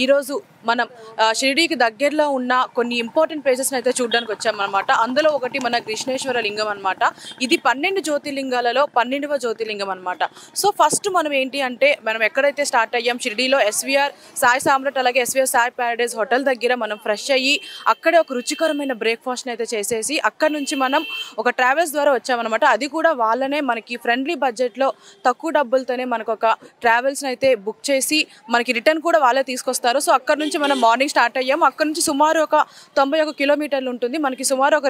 ఈరోజు మనం షిరిడీకి దగ్గరలో ఉన్న కొన్ని ఇంపార్టెంట్ ప్లేసెస్ని అయితే చూడడానికి వచ్చామన్నమాట. అందులో ఒకటి మన కృష్ణేశ్వర లింగం అనమాట. ఇది 12 జ్యోతిర్లింగాలలో 12వ జ్యోతిర్లింగం అనమాట. సో ఫస్ట్ మనం ఏంటి అంటే మనం ఎక్కడైతే స్టార్ట్ అయ్యాం షిరిడీలో ఎస్విఆర్ సాయి సామ్రాట్ అలాగే ఎస్విఆర్ సాయి ప్యారడైజ్ హోటల్ దగ్గర మనం ఫ్రెష్ అయ్యి అక్కడే ఒక రుచికరమైన బ్రేక్ఫాస్ట్ని అయితే చేసేసి అక్కడ నుంచి మనం ఒక ట్రావెల్స్ ద్వారా వచ్చామన్నమాట. అది కూడా వాళ్ళనే మనకి ఫ్రెండ్లీ బడ్జెట్లో తక్కువ డబ్బులతోనే మనకు ఒక ట్రావెల్స్ని అయితే బుక్ చేసి మనకి రిటర్న్ కూడా వాళ్ళే తీసుకొస్తారు. సో అక్కడ నుంచి మనం మార్నింగ్ స్టార్ట్ అయ్యాము. అక్కడ నుంచి సుమారు ఒక 91 కిలోమీటర్లు ఉంటుంది. మనకి సుమారు ఒక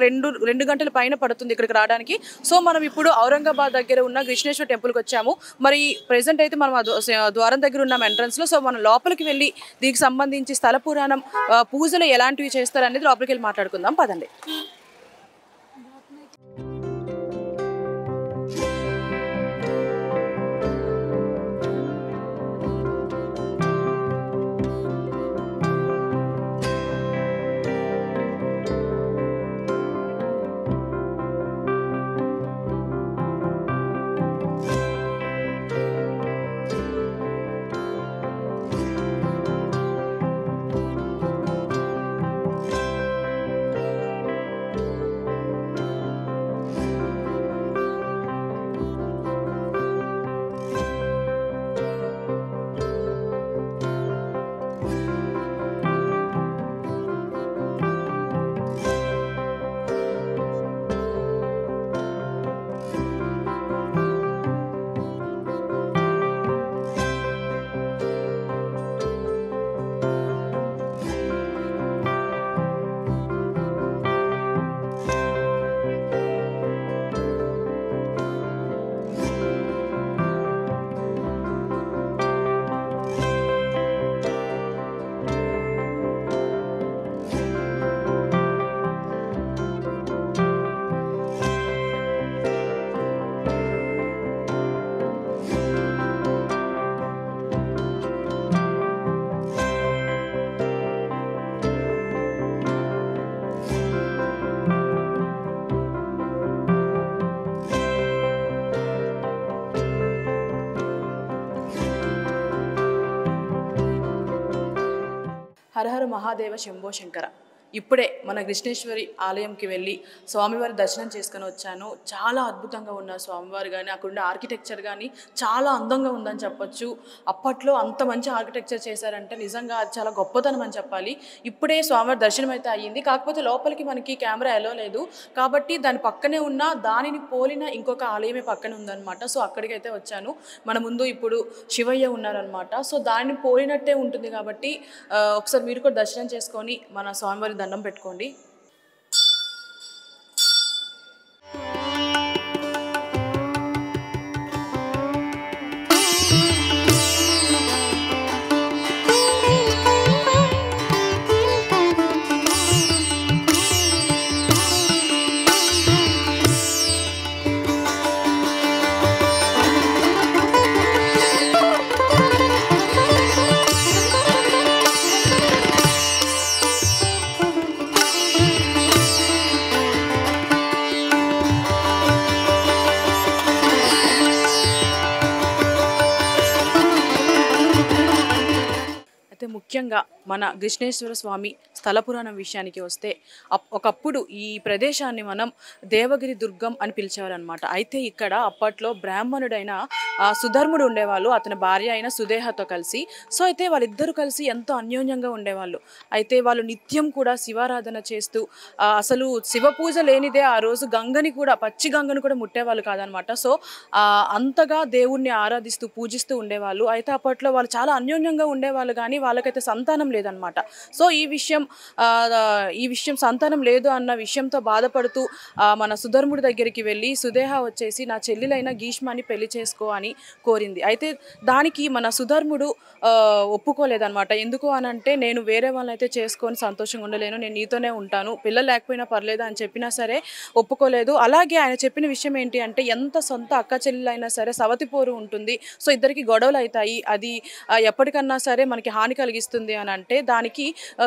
రెండు గంటల పైన పడుతుంది ఇక్కడికి రావడానికి. సో మనం ఇప్పుడు ఔరంగాబాద్ దగ్గర ఉన్న కృష్ణేశ్వర టెంపుల్కి వచ్చాము. మరి ప్రెసెంట్ అయితే మనం ద్వారం దగ్గర ఉన్నాం ఎంట్రన్స్లో. సో మనం లోపలికి వెళ్ళి దీనికి సంబంధించి స్థల పురాణం పూజలు ఎలాంటివి చేస్తారు అనేది లోపలికి వెళ్ళి మాట్లాడుకుందాం పదండి. హరహర మహాదేవ శంభో శంకర. ఇప్పుడే మన కృష్ణేశ్వరి ఆలయంకి వెళ్ళి స్వామివారి దర్శనం చేసుకొని వచ్చాను. చాలా అద్భుతంగా ఉన్నారు స్వామివారు కానీ అక్కడ ఆర్కిటెక్చర్ కానీ చాలా అందంగా ఉందని చెప్పొచ్చు. అప్పట్లో అంత మంచి ఆర్కిటెక్చర్ చేశారంటే నిజంగా అది చాలా గొప్పతనం అని చెప్పాలి. ఇప్పుడే స్వామివారి దర్శనం అయితే అయ్యింది. కాకపోతే లోపలికి మనకి కెమెరా ఎలో లేదు కాబట్టి దాని పక్కనే ఉన్న దానిని పోలిన ఇంకొక ఆలయమే పక్కనే ఉందన్నమాట. సో అక్కడికైతే వచ్చాను. మన ముందు ఇప్పుడు శివయ్య ఉన్నారనమాట. సో దాన్ని పోలినట్టే ఉంటుంది కాబట్టి ఒకసారి మీరు కూడా దర్శనం చేసుకొని మన స్వామివారి దండం పెట్టుకోండి. ముఖ్యంగా మన కృష్ణేశ్వర స్వామి స్థల పురాణం విషయానికి వస్తే ఒకప్పుడు ఈ ప్రదేశాన్ని మనం దేవగిరి దుర్గం అని పిలిచేవారనమాట. అయితే ఇక్కడ అప్పట్లో బ్రాహ్మణుడైన సుధర్ముడు ఉండేవాళ్ళు, అతని భార్య అయిన సుదేహతో కలిసి. సో అయితే వాళ్ళిద్దరూ కలిసి ఎంతో అన్యోన్యంగా ఉండేవాళ్ళు. అయితే వాళ్ళు నిత్యం కూడా శివారాధన చేస్తూ అసలు శివ పూజ లేనిదే ఆ రోజు గంగని కూడా పచ్చి గంగను కూడా ముట్టేవాళ్ళు కాదనమాట. సో అంతగా దేవుణ్ణి ఆరాధిస్తూ పూజిస్తూ ఉండేవాళ్ళు. అయితే అప్పట్లో వాళ్ళు చాలా అన్యోన్యంగా ఉండేవాళ్ళు కానీ వాళ్ళకైతే సంతానం లేదనమాట. సో ఈ విషయం సంతానం లేదు అన్న విషయంతో బాధపడుతూ మన సుధర్ముడి దగ్గరికి వెళ్ళి సుదేహ వచ్చేసి నా చెల్లెలైన గీష్మాని పెళ్లి చేసుకో అని కోరింది. అయితే దానికి మన సుధర్ముడు ఒప్పుకోలేదనమాట. ఎందుకు అని అంటే నేను వేరే వాళ్ళని అయితే చేసుకొని సంతోషంగా ఉండలేను, నేను నీతోనే ఉంటాను, పిల్లలు లేకపోయినా పర్లేదు అని చెప్పినా సరే ఒప్పుకోలేదు. అలాగే ఆయన చెప్పిన విషయం ఏంటి అంటే ఎంత సొంత అక్క చెల్లెలైనా సరే సవతిపోరు ఉంటుంది. సో ఇద్దరికి గొడవలు అవుతాయి, అది ఎప్పటికన్నా సరే మనకి హాని కలిగి కలిగిస్తుంది అని అంటే దానికి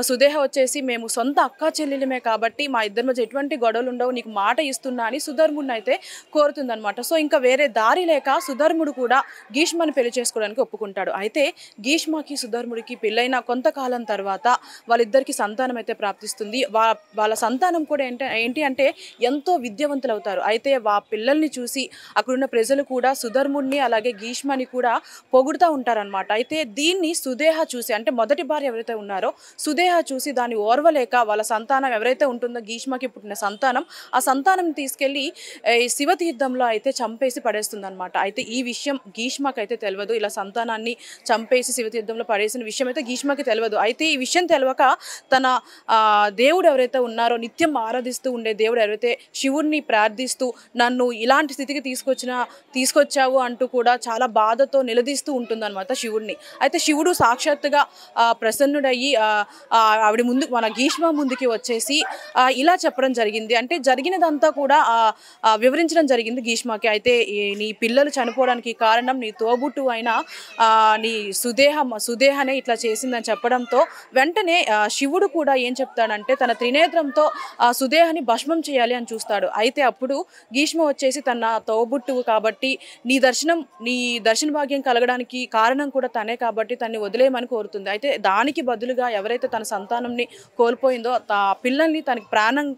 సుదేహ వచ్చేసి మేము సొంత అక్క చెల్లెలమే కాబట్టి మా ఇద్దరి మధ్య ఎటువంటి గొడవలు ఉండవు, నీకు మాట ఇస్తున్నా అని సుధర్ముడిని అయితే కోరుతుందనమాట. సో ఇంకా వేరే దారి లేక సుధర్ముడు కూడా గీష్మని పెళ్లి చేసుకోవడానికి ఒప్పుకుంటాడు. అయితే గీష్మకి సుధర్ముడికి పెళ్ళైన కొంతకాలం తర్వాత వాళ్ళిద్దరికి సంతానం అయితే ప్రాప్తిస్తుంది. వాళ్ళ సంతానం కూడా ఏంటి అంటే ఎంతో విద్యావంతులు అవుతారు. అయితే పిల్లల్ని చూసి అక్కడున్న ప్రజలు కూడా సుధర్ముడిని అలాగే గీష్మని కూడా పొగుడుతూ ఉంటారనమాట. అయితే దీన్ని సుదేహ చూసి, అంటే మొదటి భార్య ఎవరైతే ఉన్నారో సుదేహ చూసి దాన్ని ఓర్వలేక వాళ్ళ సంతానం ఎవరైతే ఉంటుందో గీష్మకి పుట్టిన సంతానం, ఆ సంతానం తీసుకెళ్లి శివతీర్థంలో అయితే చంపేసి పడేస్తుంది అనమాట. అయితే ఈ విషయం గీష్మకి అయితే తెలియదు. ఇలా సంతానాన్ని చంపేసి శివతీర్థంలో పడేసిన విషయం అయితే గీష్మకి తెలియదు. అయితే ఈ విషయం తెలియక తన దేవుడు ఎవరైతే ఉన్నారో నిత్యం ఆరాధిస్తూ ఉండే దేవుడు ఎవరైతే శివుడిని ప్రార్థిస్తూ నన్ను ఇలాంటి స్థితికి తీసుకొచ్చావు అంటూ కూడా చాలా బాధతో నిలదీస్తూ ఉంటుందన్నమాట శివుడిని. అయితే శివుడు సాక్షాత్తుగా ప్రసన్నుడయ్యి ఆవిడ ముందు మన గీష్మ ముందుకి వచ్చేసి ఇలా చెప్పడం జరిగింది. అంటే జరిగినదంతా కూడా వివరించడం జరిగింది గీష్మకి. అయితే నీ పిల్లలు చనిపోవడానికి కారణం నీ తోబుట్టు అయిన నీ సుదేహనే ఇట్లా చేసిందని చెప్పడంతో వెంటనే శివుడు కూడా ఏం చెప్తాడంటే తన త్రినేత్రంతో సుదేహని భస్మం చేయాలి అని చూస్తాడు. అయితే అప్పుడు గీష్మ వచ్చేసి తన తోబుట్టువు కాబట్టి నీ దర్శన భాగ్యం కలగడానికి కారణం కూడా తనే కాబట్టి తన్ని వదిలేయమని కోరుతుంది. అయితే దానికి బదులుగా ఎవరైతే తన సంతానంని కోల్పోయిందో పిల్లల్ని తనకి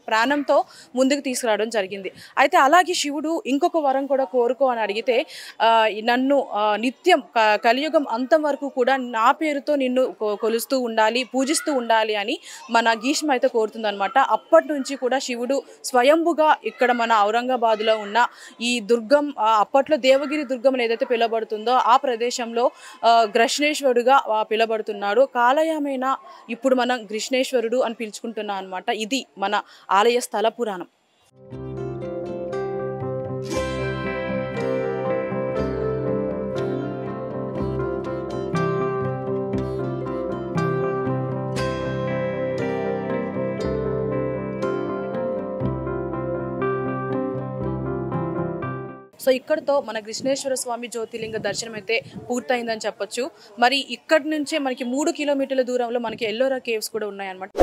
ప్రాణంతో ముందుకు తీసుకురావడం జరిగింది. అయితే అలాగే శివుడు ఇంకొక వరం కూడా కోరుకో అని అడిగితే నన్ను నిత్యం కలియుగం అంతం వరకు కూడా నా పేరుతో నిన్ను కొలుస్తూ ఉండాలి, పూజిస్తూ ఉండాలి అని మన గీష్మ అయితే కోరుతుందనమాట. అప్పటి నుంచి కూడా శివుడు స్వయంభుగా ఇక్కడ మన ఔరంగాబాద్లో ఉన్న ఈ దుర్గం, అప్పట్లో దేవగిరి దుర్గం ఏదైతే పిలువబడుతుందో ఆ ప్రదేశంలో గ్రష్ణేశ్వరుడుగా పిలువబడుతున్నాడు. కాలయమైన ఇప్పుడు మనం కృష్ణేశ్వరుడు అని పిలుచుకుంటున్నాం అనమాట. ఇది మన ఆలయ స్థల పురాణం. సో ఇక్కడతో మన కృష్ణేశ్వర స్వామి జ్యోతిర్లింగ దర్శనం అయితే పూర్తయిందని చెప్పొచ్చు. మరి ఇక్కడి నుంచే మనకి 3 కిలోమీటర్ల దూరంలో మనకి ఎల్లోరా కేవ్స్ కూడా ఉన్నాయన్నమాట.